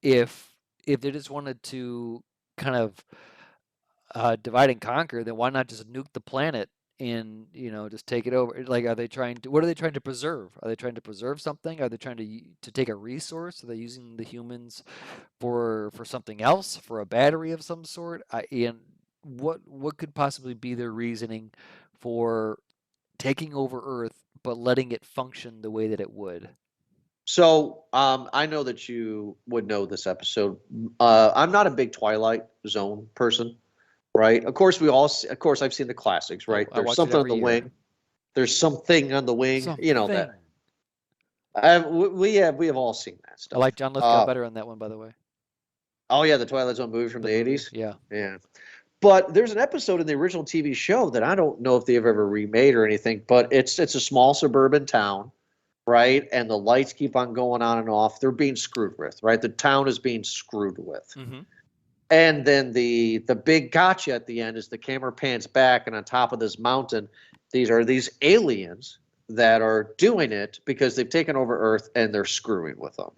If they just wanted to kind of divide and conquer, then why not just nuke the planet and just take it over? Like, what are they trying to preserve? Are they trying to preserve something? Are they trying to take a resource? Are they using the humans for something else, for a battery of some sort? And what could possibly be their reasoning for taking over Earth but letting it function the way that it would? So I know that you would know this episode. I'm not a big Twilight Zone person. Right. Of course, I've seen the classics, right? I There's watch it something on every the year. wing. There's something on the wing. Something. That. We have all seen that I stuff. like John Lithgow better on that one, by the way. Oh yeah, the Twilight Zone movie from the movie, 80s. Yeah. Yeah. But there's an episode in the original TV show that I don't know if they've ever remade or anything, but it's a small suburban town, right? And the lights keep on going on and off. They're being screwed with, right? The town is being screwed with. Mm-hmm. And then the big gotcha at the end is the camera pans back, and on top of this mountain, these aliens that are doing it because they've taken over Earth and they're screwing with them.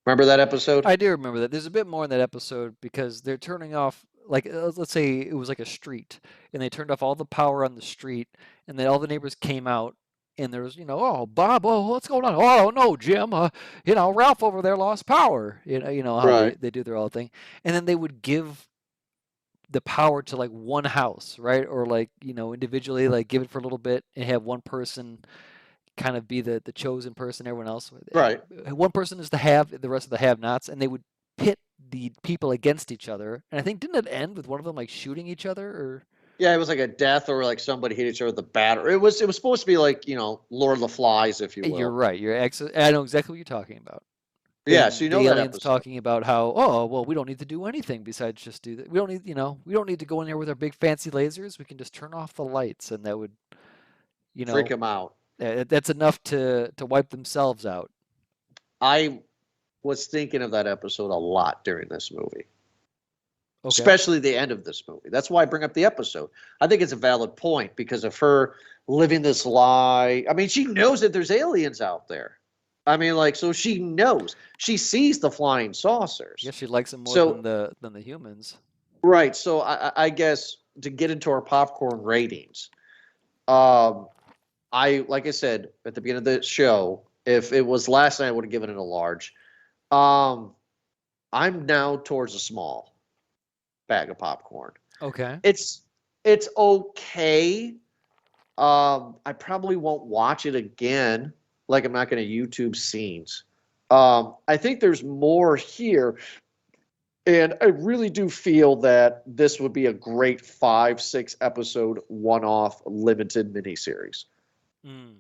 Remember that episode? I do remember that. There's a bit more in that episode because they're turning off, like, let's say it was like a street, and they turned off all the power on the street, and then all the neighbors came out and there's, oh, Bob, oh, what's going on? Oh, no, Jim, Ralph over there lost power. How Right. they do their whole thing. And then they would give the power to like one house, right? Or like, individually, like give it for a little bit and have one person kind of be the chosen person, everyone else. Right. One person is the have, the rest of the have-nots, and they would pit the people against each other. And I think, didn't it end with one of them like shooting each other? Or Yeah, it was like a death or like somebody hit each other with a bat. It was supposed to be like, Lord of the Flies, if you You're will. right. I know exactly what you're talking about. Yeah, so And you the know that aliens episode. talking about how, oh, well, we don't need to do anything besides just do that. We don't need, we don't need to go in there with our big fancy lasers. We can just turn off the lights, and that would, you Freak know, him out. that's enough to wipe themselves out. I was thinking of that episode a lot during this movie, Okay. especially the end of this movie. That's why I bring up the episode. I think it's a valid point because of her living this lie. I mean, she knows that there's aliens out there. I mean, like, so she knows. She sees the flying I saucers. guess she likes them more So, than the humans. right. So I guess to get into our popcorn ratings, um, like I said at the beginning of the show, if it was last night, I would have given it a large. Um, I'm now towards a small bag of popcorn. Okay. It's okay. I probably won't watch it again. Like I'm not going to YouTube scenes. I think there's more here, and I really do feel that this would be a great 5-6 episode one-off limited miniseries. Mm.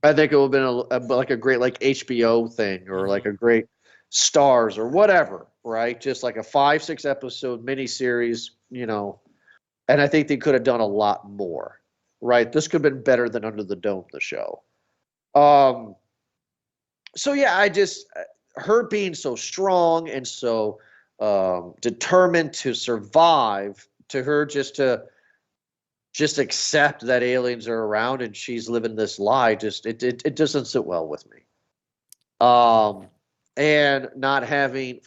I think it would have been like a great like HBO thing or like Mm-hmm. a great Stars or whatever, right? Just like a 5-6 episode miniseries, And I think they could have done a lot more, right? This could have been better than Under the Dome, the show. Um, so yeah, her being so strong and so determined to survive, to her just accept that aliens are around and she's living this lie. Just it doesn't sit well with me. And not having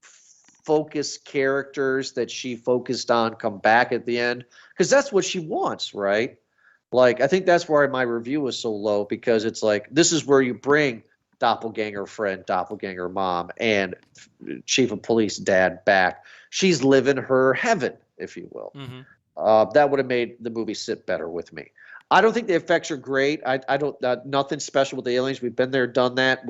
focused characters that she focused on come back at the end because that's what she wants, right? Like I think that's why my review was so low because it's like this is where you bring doppelganger friend, doppelganger mom, and chief of police dad back. She's living her heaven, if you will. Mm-hmm. That would have made the movie sit better with me. I don't think the effects are great. I don't nothing special with the aliens. We've been there, done that.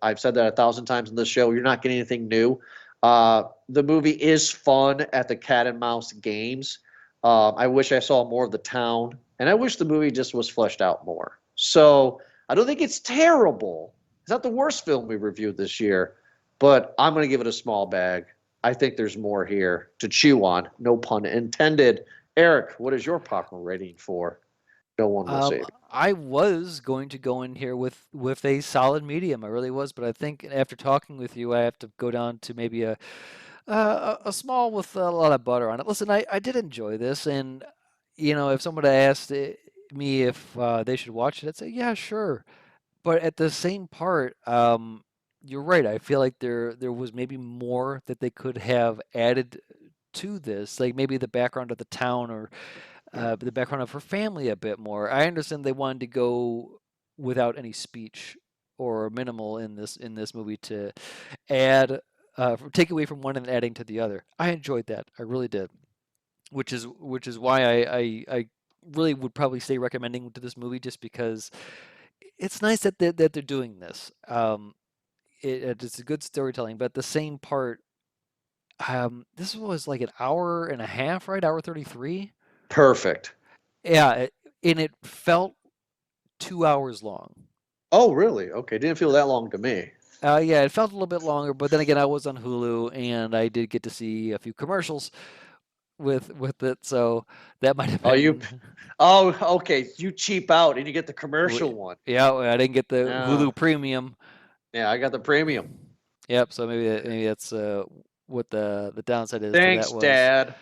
I've said that 1,000 times in this show. You're not getting anything new. The movie is fun at the cat and mouse games. I wish I saw more of the town, and I wish the movie just was fleshed out more. So I don't think it's terrible. It's not the worst film we reviewed this year, but I'm going to give it a small bag. I think there's more here to chew on. No pun intended. Eric, what is your popcorn rating for No One Will Save You? I was going to go in here with a solid medium. I really was, but I think after talking with you, I have to go down to maybe a small with a lot of butter on it. Listen, I did enjoy this, and if someone had asked me if they should watch it, I'd say yeah, sure. But at the same part, you're right. I feel like there was maybe more that they could have added to this, like maybe the background of the town or the background of her family a bit more. I understand they wanted to go without any speech or minimal in this movie to add take away from one and adding to the other. I enjoyed that. I really did. Which is why I really would probably say recommending to this movie just because it's nice that they're doing this. It's a good storytelling, but at the same part, this was like an hour and a half, right? Hour 33. Perfect. Yeah, and it felt 2 hours long. Oh, really? Okay. Didn't feel that long to me. Yeah, it felt a little bit longer, but then again, I was on Hulu and I did get to see a few commercials with it, so that might have Oh, been. okay. You cheap out and you get the commercial one. Yeah, I didn't get the Yeah. Hulu Premium. Yeah, I got the premium. Yep, so maybe that's what the downside is Thanks, to that was. Dad.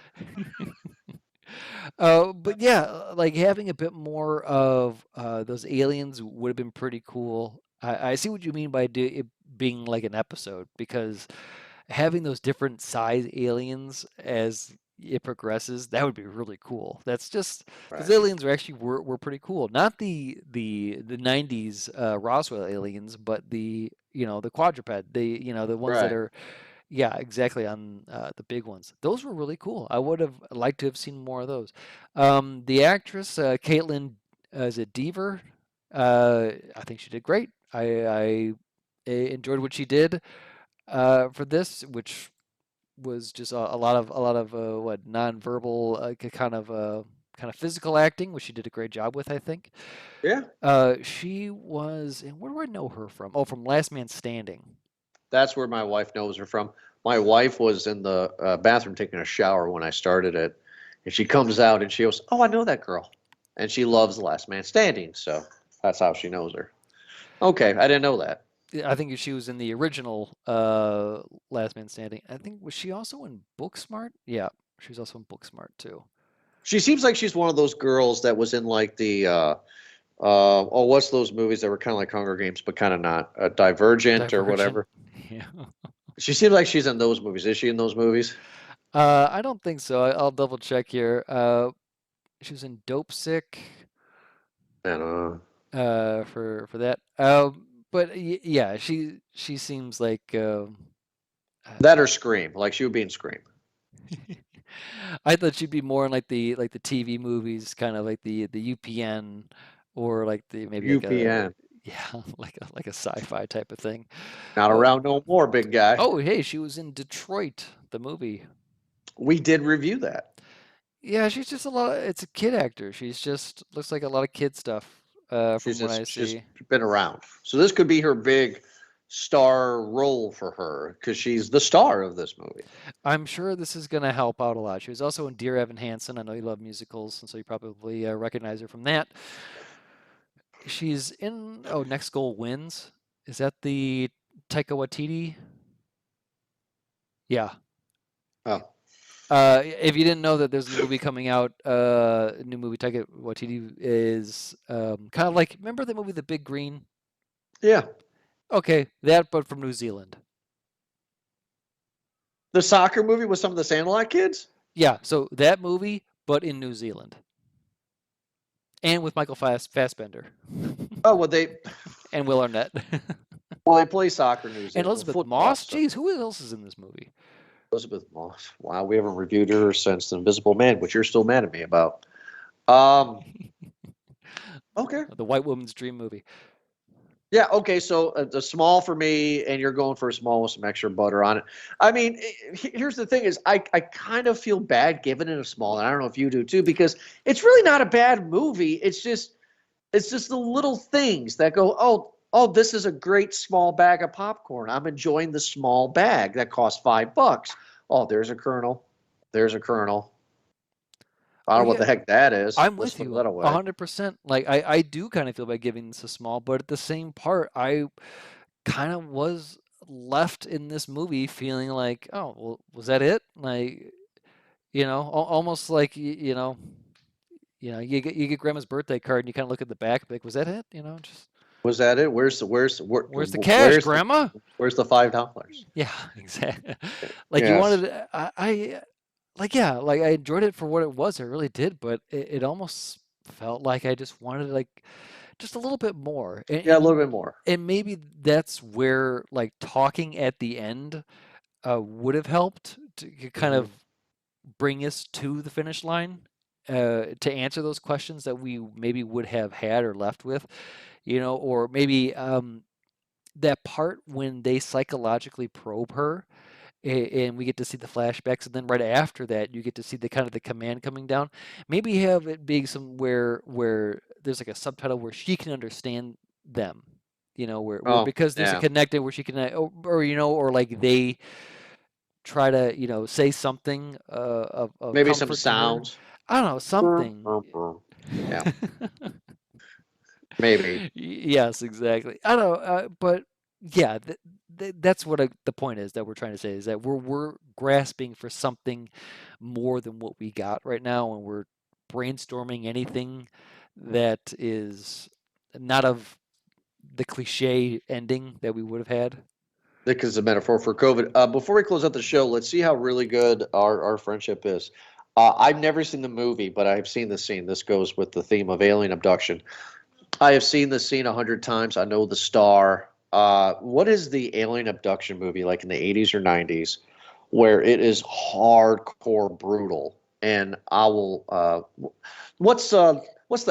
But yeah, like having a bit more of those aliens would have been pretty cool. I see what you mean by it being like an episode because having those different size aliens as it progresses, that would be really cool. That's just because Right. aliens were pretty cool. Not the 90s Roswell aliens, but the the quadruped, the ones that Right. are yeah, exactly on the big ones. Those were really cool. I would have liked to have seen more of those. The actress Caitlin, is it Deaver? I think she did great. I enjoyed what she did for this, which was just a lot of what nonverbal kind of physical acting, which she did a great job with, I think. Yeah. She was, and where do I know her from? Oh, from Last Man Standing. That's where my wife knows her from. My wife was in the bathroom taking a shower when I started it, and she comes out and she goes, "Oh, I know that girl," and she loves The Last Man Standing, so that's how she knows her. Okay, I didn't know that. I think she was in the original Last Man Standing. I think was she also in Booksmart? Yeah, she was also in Booksmart too. She seems like she's one of those girls that was in like the oh, what's those movies that were kind of like Hunger Games, but kind of not Divergent or Divergent. whatever. Yeah. She seems like she's in those movies. Is she in those movies? I don't think so. I'll double check here. She was in Dope Sick. I don't know. For that. But yeah, she seems like That or Scream, like she would be in Scream. I thought she'd be more in like the TV movies, kind of like the UPN or like the maybe like a UPN, yeah like a sci-fi type of thing. not Uh, around no more, big guy. oh hey, she was in Detroit, the movie. We did review that. Yeah, she's just a lot. It's a kid actor. She's just looks like a lot of kid stuff from what I She's see. been around. So this could be her big star role for her because she's the star of this movie. I'm sure this is going to help out a lot. She was also in Dear Evan Hansen. I know you love musicals, and so you probably recognize her from that. She's in Next Goal Wins. Is that the Taika Waititi? Yeah. Oh, If you didn't know that there's a movie coming out, a new movie Taika Waititi is kind of like, remember the movie The Big Green? yeah. Okay, that but from New Zealand. The soccer movie with some of the Sandlot kids? Yeah, so that movie, but in New Zealand. And with Michael Fassbender. Oh, well, they And Will Arnett. play soccer in New And Zealand. Elizabeth Football Moss? stuff. Jeez, who else is in this movie? Elizabeth Moss. Wow, we haven't reviewed her since The Invisible Man, which you're still mad at me about. Um, okay. The White Woman's Dream movie. Yeah, okay, so the small for me, and you're going for a small with some extra butter on it. I mean, here's the thing is I kind of feel bad giving it a small, and I don't know if you do too, because it's really not a bad movie. It's just the little things that go, oh, this is a great small bag of popcorn. I'm enjoying the small bag that costs $5. Oh, there's a kernel. There's a kernel. I don't know what yeah, the heck that is. I'm Let's with throw you that away. 100%. Like I do kind of feel bad giving this a small, but at the same part, I kind of was left in this movie feeling like, oh, well, was that it? Like, almost like you get grandma's birthday card and you kind of look at the back, like, was that it? Just Was that it? Where's where's the cash, grandma? where's the $5? Yeah, exactly. Like you Yes. wanted, like I enjoyed it for what it was. I really did, but it almost felt like I just wanted like just a little bit more. And, Yeah, a and little bit more. and maybe that's where like talking at the end would have helped to kind Mhm. of bring us to the finish line to answer those questions that we maybe would have had or left with, or maybe that part when they psychologically probe her and we get to see the flashbacks, and then right after that you get to see the kind of the command coming down. Maybe have it being somewhere where there's like a subtitle where she can understand them, where Oh, because there's a yeah. connected where she can or like they try to say something of Maybe some comfort to her. sounds. I don't know, something. Yeah, maybe. Yes, exactly. I don't know, but yeah, that's what the point is that we're trying to say is that we're grasping for something more than what we got right now, and we're brainstorming anything that is not of the cliche ending that we would have had. Because it's a metaphor for COVID. Before we close out the show, let's see how really good our friendship is. I've never seen the movie, but I've seen the scene. This goes with the theme of alien abduction. I have seen the scene 100 times. I know the star. What is the alien abduction movie like in the 80s or 90s, where it is hardcore brutal? And I will. What's the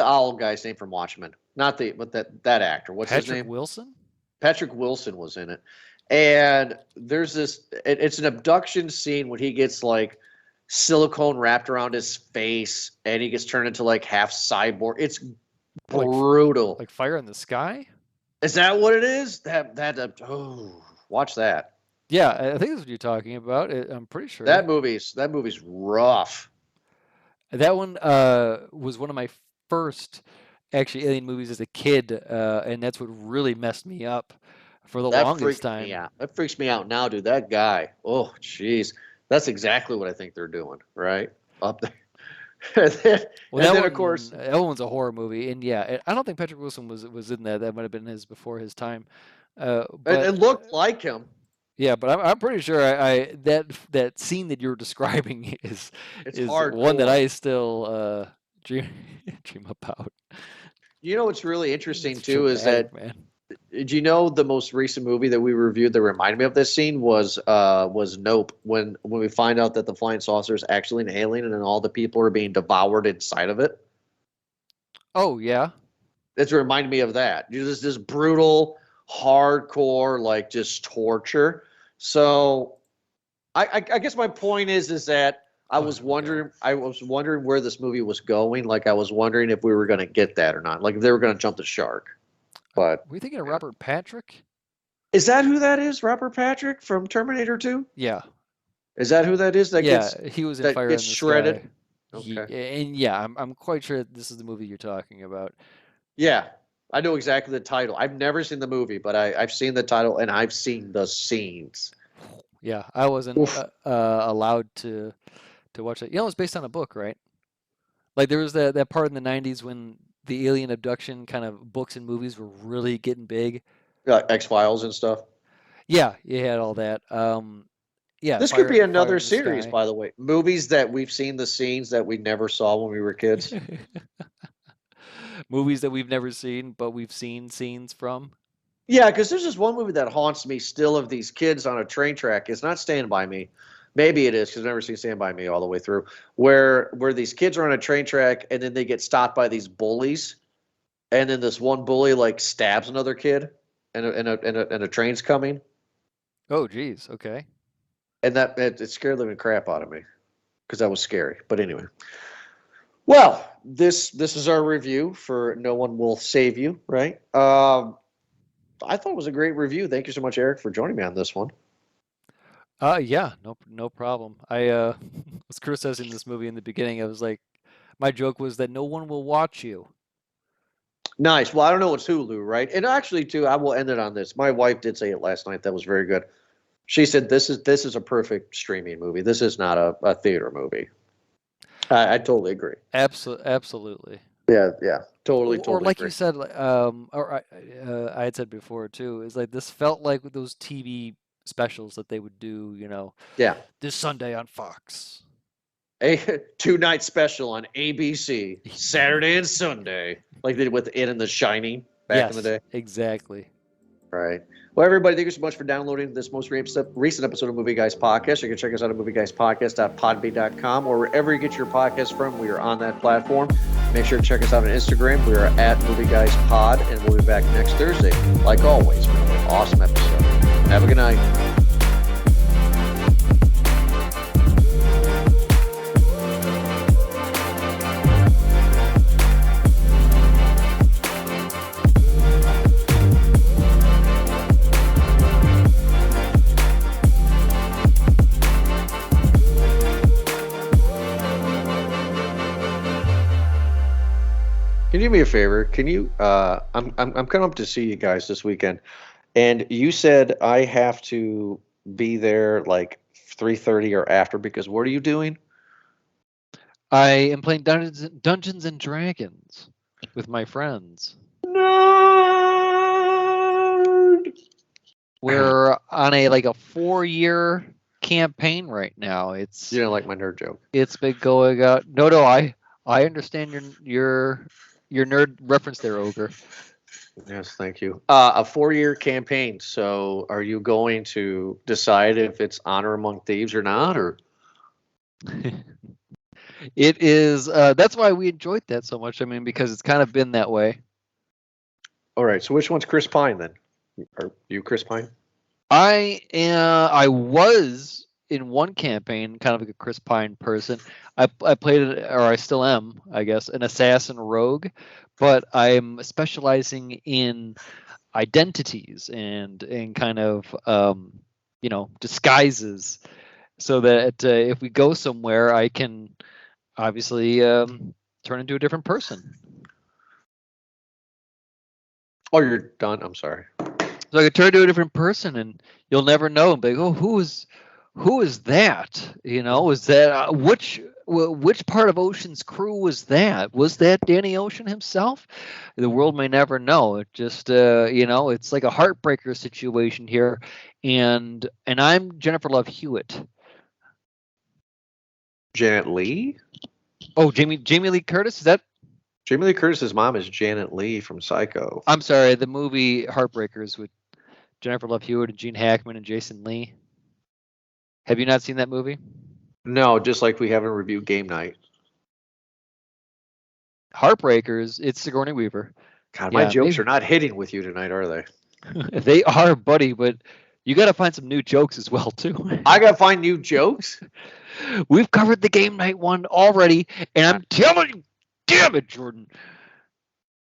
owl guy's name from Watchmen? Not the, but that actor. What's his Patrick name? Wilson? Patrick Wilson was in it. And there's this. It's an abduction scene when he gets like silicone wrapped around his face, and he gets turned into like half cyborg. It's brutal. Like Fire in the Sky? Is that what it is? Watch that. Yeah, I think that's what you're talking about. I'm pretty sure. That movie's rough. That one was one of my first actually alien movies as a kid, and that's what really messed me up for the longest freaked time. me out. That freaks me out now, dude. That guy. Oh, jeez. That's exactly what I think they're doing, right? Up there. Of course, that one's a horror movie, and yeah, I don't think Patrick Wilson was in that. That might have been before his time. But it looked like him. Yeah, but I'm pretty sure that scene that you're describing is one that I still dream about. You know what's really interesting It's too is that, man. Did you know the most recent movie that we reviewed that reminded me of this scene was Nope, when we find out that the flying saucer is actually an alien and then all the people are being devoured inside of it. Oh yeah, It's reminded me of that. This brutal, hardcore, like just torture. So, I guess my point is that I was wondering where this movie was going. Like I was wondering if we were going to get that or not. Like if they were going to jump the shark. But were you thinking of Robert Patrick? Is that who that is? Robert Patrick from Terminator 2? Yeah. Is that who that is? He was in that Fire in the gets shredded. Sky. Okay. And yeah, I'm quite sure this is the movie you're talking about. Yeah, I know exactly the title. I've never seen the movie, but I've seen the title and I've seen the scenes. Yeah, I wasn't allowed to watch it. You know, it's based on a book, right? Like there was that part in the 90s when the alien abduction kind of books and movies were really getting big. X-Files and stuff. Yeah, you had all that. Yeah. This could be another series, by the way. Movies that we've seen the scenes that we never saw when we were kids. Movies that we've never seen, but we've seen scenes from. Yeah, because there's this one movie that haunts me still of these kids on a train track. It's not Stand By Me. Maybe it is because I've never seen Stand By Me all the way through. Where these kids are on a train track and then they get stopped by these bullies, and then this one bully like stabs another kid, and a train's coming. Oh, geez. Okay. And it scared the living crap out of me because that was scary. But anyway, well, this is our review for No One Will Save You, right? I thought it was a great review. Thank you so much, Eric, for joining me on this one. Yeah, no problem. I was criticizing this movie in the beginning. I was like, my joke was that no one will watch you. Nice. Well, I don't know. It's Hulu, right? And actually, too, I will end it on this. My wife did say it last night. That was very good. She said this is a perfect streaming movie. This is not a theater movie. I totally agree. Absolutely. Yeah, totally. Or like agree. you said, or I had said before too, is like this felt like those TV specials that they would do, Yeah. this Sunday on Fox. A 2-night special on ABC, Saturday and Sunday, like they did with It and The Shining back in the day. Exactly. Right. Well, everybody, thank you so much for downloading this most recent episode of Movie Guys Podcast. You can check us out at movieguys.podbean.com or wherever you get your podcasts from. We are on that platform. Make sure to check us out on Instagram. We are at Movie Guys Pod, and we'll be back next Thursday, like always, for an awesome episode. Have a good night. Can you do me a favor? Can you? I'm coming up to see you guys this weekend, and you said I have to be there like 3:30 or after because what are you doing? I am playing Dungeons and Dragons with my friends. Nerd. We're on a 4-year campaign right now. It's You didn't like my nerd joke. it's been going out. No, I understand your nerd reference there, Ogre. Yes, thank you. A 4-year campaign. So are you going to decide if it's Honor Among Thieves or not, or? It is. That's why we enjoyed that so much. I mean, because it's kind of been that way. All right. So which one's Chris Pine then? Are you Chris Pine? I was in one campaign kind of like a Chris Pine person. I played it, or I still am, I guess, an assassin rogue, but I'm specializing in identities and kind of disguises, so that if we go somewhere, I can obviously turn into a different person. Oh, you're done. I'm sorry. So I could turn to a different person, and you'll never know. And be like, oh, who is that? Was that which part of Ocean's crew was that? Was that Danny Ocean himself? The world may never know. It just it's like a heartbreaker situation here, and I'm Jennifer Love Hewitt. Janet Leigh? Oh, Jamie Lee Curtis, is that? Jamie Lee Curtis's mom is Janet Leigh from Psycho. I'm sorry, the movie Heartbreakers with Jennifer Love Hewitt and Gene Hackman and Jason Lee. Have you not seen that movie? No, just like we haven't reviewed Game Night. Heartbreakers, it's Sigourney Weaver. God, my jokes are not hitting with you tonight, are they? They are, buddy, but you got to find some new jokes as well, too. I got to find new jokes? We've covered the Game Night one already, and I'm telling you, damn it, Jordan.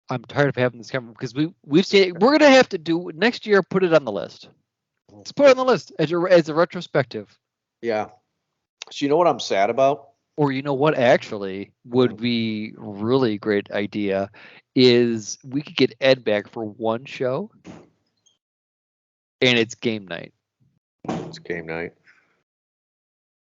I'm tired of having this conversation because we've seen it. We're going to have to do next year, put it on the list. Let's put it on the list as a retrospective. Yeah. So you know what I'm sad about? Or you know what actually would be really great idea is we could get Ed back for one show, and it's Game Night. It's Game Night.